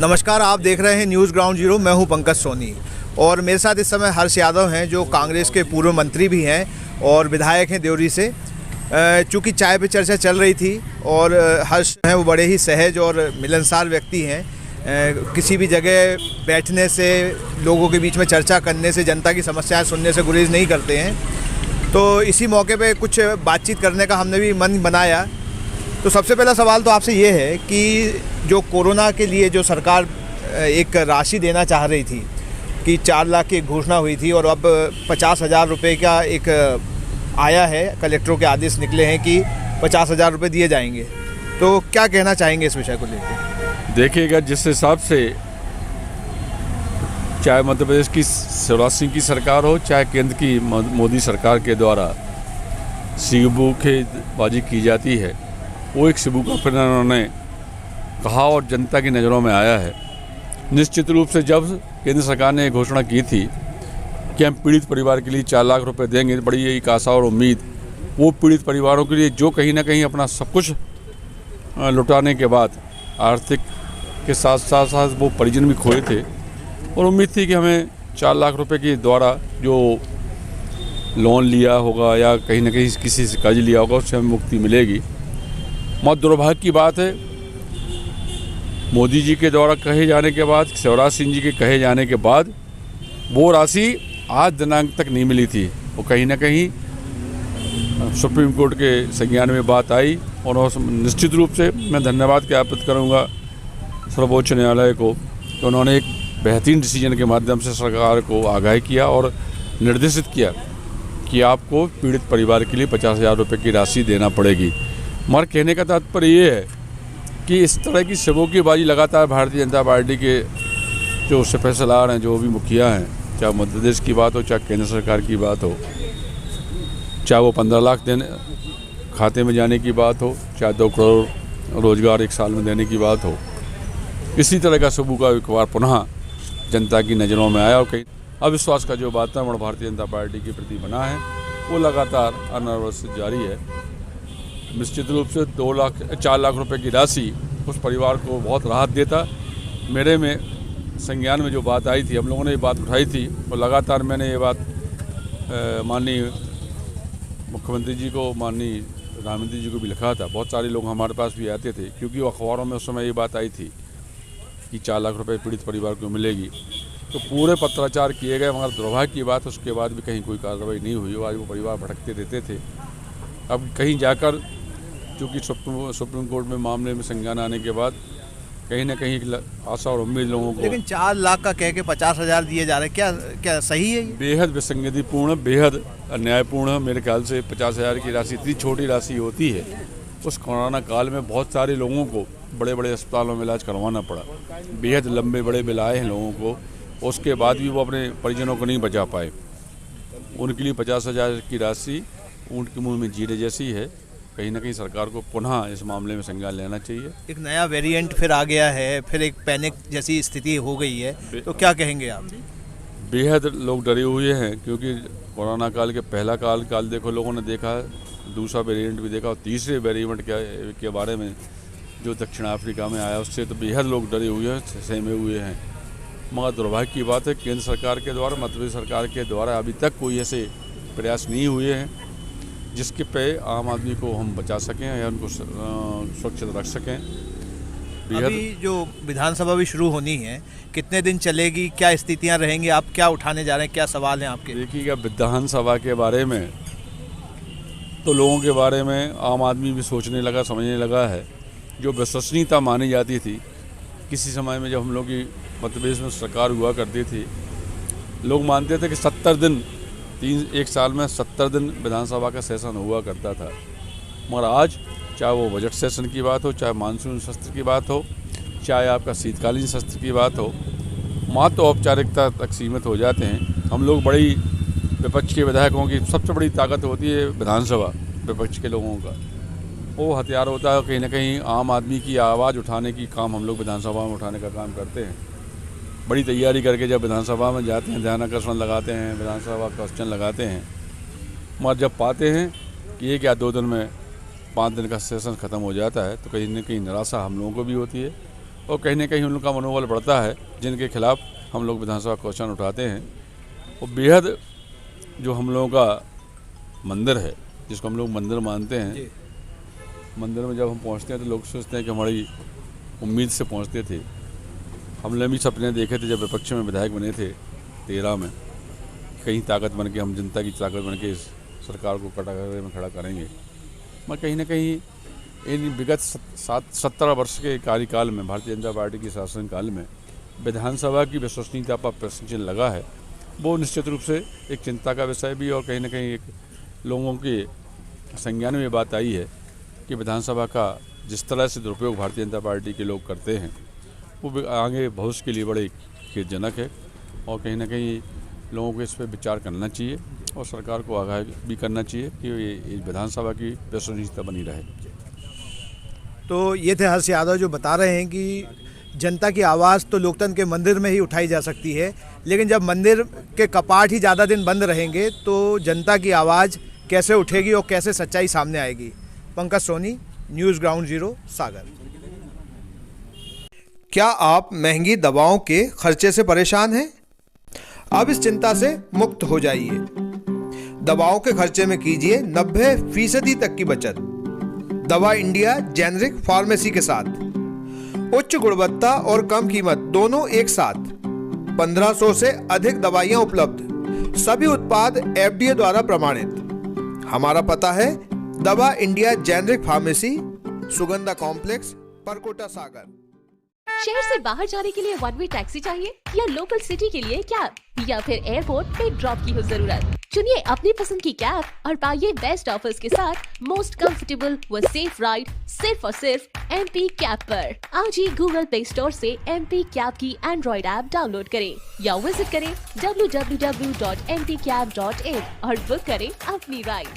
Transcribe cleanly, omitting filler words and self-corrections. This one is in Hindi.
नमस्कार, आप देख रहे हैं न्यूज़ ग्राउंड जीरो। मैं हूं पंकज सोनी और मेरे साथ इस समय हर्ष यादव हैं जो कांग्रेस के पूर्व मंत्री भी हैं और विधायक हैं देवरी से। चूँकि चाय पे चर्चा चल रही थी और हर्ष हैं वो बड़े ही सहज और मिलनसार व्यक्ति हैं। किसी भी जगह बैठने से, लोगों के बीच में चर्चा करने से, जनता की समस्याएं सुनने से गुरेज नहीं करते हैं। तो इसी मौके पे कुछ बातचीत करने का हमने भी मन बनाया। तो सबसे पहला सवाल तो आपसे ये है कि जो कोरोना के लिए जो सरकार एक राशि देना चाह रही थी कि 4 लाख की घोषणा हुई थी और अब 50,000 रुपये का एक आया है, कलेक्टरों के आदेश निकले हैं कि 50,000 रुपये दिए जाएंगे। तो क्या कहना चाहेंगे इस विषय को लेकर? देखिएगा, जिस हिसाब से चाहे मध्य प्रदेश की शिवराज सिंह की सरकार हो, चाहे केंद्र की मोदी सरकार के द्वारा सीबूखेबाजी की जाती है, वो एक सिबू का फिर उन्होंने कहा और जनता की नज़रों में आया है। निश्चित रूप से जब केंद्र सरकार ने घोषणा की थी कि हम पीड़ित परिवार के लिए 4 लाख रुपए देंगे, बड़ी एक आशा और उम्मीद वो पीड़ित परिवारों के लिए जो कहीं ना कहीं अपना सब कुछ लुटाने के बाद आर्थिक के साथ साथ वो परिजन भी खोए थे और उम्मीद थी कि हमें 4 लाख रुपए के द्वारा जो लोन लिया होगा या कहीं ना कहीं किसी से कर्ज लिया होगा उससे हमें मुक्ति मिलेगी। बहुत दुर्भाग्य की बात है, मोदी जी के द्वारा कहे जाने के बाद, शिवराज सिंह जी के कहे जाने के बाद वो राशि आज दिनांक तक नहीं मिली थी। वो कहीं ना कहीं सुप्रीम कोर्ट के संज्ञान में बात आई और निश्चित रूप से मैं धन्यवाद ज्ञापित करूंगा सर्वोच्च न्यायालय को कि उन्होंने एक बेहतरीन डिसीजन के माध्यम से सरकार को आगाह किया और निर्देशित किया कि आपको पीड़ित परिवार के लिए 50,000 रुपये की राशि देना पड़ेगी। मगर कहने का तात्पर्य ये है कि इस तरह की सिबूखेबाजी लगातार भारतीय जनता पार्टी के जो सफैसलार हैं, जो भी मुखिया हैं, चाहे मध्य प्रदेश की बात हो, चाहे केंद्र सरकार की बात हो, चाहे वो 15 लाख देने खाते में जाने की बात हो, चाहे 2 करोड़ रोजगार एक साल में देने की बात हो, इसी तरह का सबू का एक बार पुनः जनता की नज़रों में आया और कहीं अविश्वास का जो वातावरण भारतीय जनता पार्टी के प्रति बना है वो लगातार अनावश्यक जारी है। निश्चित रूप से 4 लाख रुपए की राशि उस परिवार को बहुत राहत देता। मेरे में संज्ञान में जो बात आई थी, हम लोगों ने ये बात उठाई थी और लगातार मैंने ये बात माननीय मुख्यमंत्री जी को, माननीय प्रधानमंत्री जी को भी लिखा था। बहुत सारे लोग हमारे पास भी आते थे क्योंकि वो अखबारों में उस समय ये बात आई थी कि 4 लाख रुपए पीड़ित परिवार को मिलेगी। तो पूरे पत्राचार किए गए, मगर दुर्भाग्य की बात उसके बाद भी कहीं कोई कार्रवाई नहीं हुई। आज वो परिवार भटकते रहते थे। अब कहीं जाकर चूँकि सुप्रीम कोर्ट में मामले में संज्ञान आने के बाद कहीं ना कहीं आशा और उम्मीद लोगों को, लेकिन 4 लाख का कह के 50,000 दिए जा रहे हैं, क्या सही है? बेहद विसंगतिपूर्ण, बेहद अन्यायपूर्ण। मेरे ख्याल से 50,000 की राशि इतनी छोटी राशि होती है। उस कोरोना काल में बहुत सारे लोगों को बड़े बड़े अस्पतालों में इलाज करवाना पड़ा, बेहद लंबे बड़े बिल आए हैं लोगों को, उसके बाद भी वो अपने परिजनों को नहीं बचा पाए। उनके लिए 50,000 की राशि ऊँट के मुँह में जीरे जैसी है। कहीं ना कहीं सरकार को पुनः इस मामले में संज्ञान लेना चाहिए। एक नया वेरिएंट फिर आ गया है, फिर एक पैनिक जैसी स्थिति हो गई है, तो क्या कहेंगे आप? बेहद लोग डरे हुए हैं क्योंकि कोरोना काल के पहला काल देखो, लोगों ने देखा, दूसरा वेरिएंट भी देखा और तीसरे वेरिएंट के बारे में जो दक्षिण अफ्रीका में आया उससे तो बेहद लोग डरे हुए हैं, सहमे हुए हैं। मगर दुर्भाग्य की बात है केंद्र सरकार के द्वारा, मध्य प्रदेश सरकार के द्वारा अभी तक कोई ऐसे प्रयास नहीं हुए हैं जिसके पे आम आदमी को हम बचा सकें या उनको सुरक्षित रख सकें। अभी जो विधानसभा भी शुरू होनी है, कितने दिन चलेगी, क्या स्थितियां रहेंगी, आप क्या उठाने जा रहे हैं, क्या सवाल हैं आपके? देखिएगा, विधानसभा के बारे में तो लोगों के बारे में आम आदमी भी सोचने लगा, समझने लगा है। जो विश्वसनीयता मानी जाती थी किसी समय में, जब हम लोग की मध्य प्रदेश में सरकार हुआ करती थी, लोग मानते थे कि 70 दिन, एक साल में 70 दिन विधानसभा का सेशन हुआ करता था। मगर आज चाहे वो बजट सेशन की बात हो, चाहे मानसून सत्र की बात हो, चाहे आपका शीतकालीन सत्र की बात हो, मात्र औपचारिकता तक सीमित हो जाते हैं। हम लोग बड़ी विपक्ष के विधायकों की सबसे बड़ी ताकत होती है विधानसभा, विपक्ष के लोगों का वो हथियार होता है। कहीं ना कहीं आम आदमी की आवाज़ उठाने की काम हम लोग विधानसभा में उठाने का काम करते हैं। बड़ी तैयारी करके जब विधानसभा में जाते हैं, ध्यानाकर्षण लगाते हैं, विधानसभा क्वेश्चन लगाते हैं, मगर जब पाते हैं कि 1 या 2 दिन में 5 दिन का सेशन ख़त्म हो जाता है तो कहीं ना कहीं निराशा हम लोगों को भी होती है और कहीं ना कहीं उन लोग का मनोबल बढ़ता है जिनके खिलाफ हम लोग विधानसभा क्वेश्चन उठाते हैं। और बेहद जो हम लोगों का मंदिर है, जिसको हम लोग मंदिर मानते हैं, मंदिर में जब हम पहुंचते हैं तो लोग सोचते हैं कि हमारी उम्मीद से पहुंचते थे। हमने भी सपने देखे थे जब विपक्ष में विधायक बने थे 13 में, कहीं ताकत बन के हम जनता की ताकत बन के इस सरकार को कटघरे में खड़ा करेंगे। मैं कहीं ना कहीं इन विगत 17 वर्ष के कार्यकाल में भारतीय जनता पार्टी के शासनकाल में विधानसभा की विश्वसनीयता पर प्रश्न चिन्ह लगा है। वो निश्चित रूप से एक चिंता का विषय भी, और कहीं ना कहीं एक लोगों के संज्ञान में बात आई है कि विधानसभा का जिस तरह से दुरुपयोग भारतीय जनता पार्टी के लोग करते हैं वो आगे भविष्य के लिए बड़े खेदजनक है। और कहीं ना कहीं लोगों को इस पर विचार करना चाहिए और सरकार को आगाह भी करना चाहिए कि ये विधानसभा की विश्वसनीयता बनी रहे। तो ये थे हर्ष यादव जो बता रहे हैं कि जनता की आवाज़ तो लोकतंत्र के मंदिर में ही उठाई जा सकती है, लेकिन जब मंदिर के कपाट ही ज़्यादा दिन बंद रहेंगे तो जनता की आवाज़ कैसे उठेगी और कैसे सच्चाई सामने आएगी। Pankaj Soni, news ground zero, Sagar. क्या आप महंगी दवाओं के खर्चे से परेशान हैं? अब इस चिंता से मुक्त हो जाइए। दवाओं के खर्चे में कीजिए 90% तक की बचत दवा इंडिया जेनेरिक फार्मेसी के साथ। उच्च गुणवत्ता और कम कीमत दोनों एक साथ। 1500 से अधिक दवाइयां उपलब्ध, सभी उत्पाद FDA द्वारा प्रमाणित। हमारा पता है Dawa India generic pharmacy, Sugandha complex, Parkota, Sagar. शहर से बाहर जाने के लिए वन वे टैक्सी चाहिए या लोकल सिटी के लिए कैब या फिर एयरपोर्ट पे ड्रॉप की हो जरूरत? चुनिए अपनी पसंद की कैब और पाइए बेस्ट ऑफर्स के साथ मोस्ट कंफर्टेबल व सेफ राइड सिर्फ और सिर्फ MP कैब पर। आज ही गूगल प्ले स्टोर से MP कैब की एंड्रॉइड ऐप डाउनलोड करें या विजिट करें www.mpcab.in और बुक करें अपनी राइड।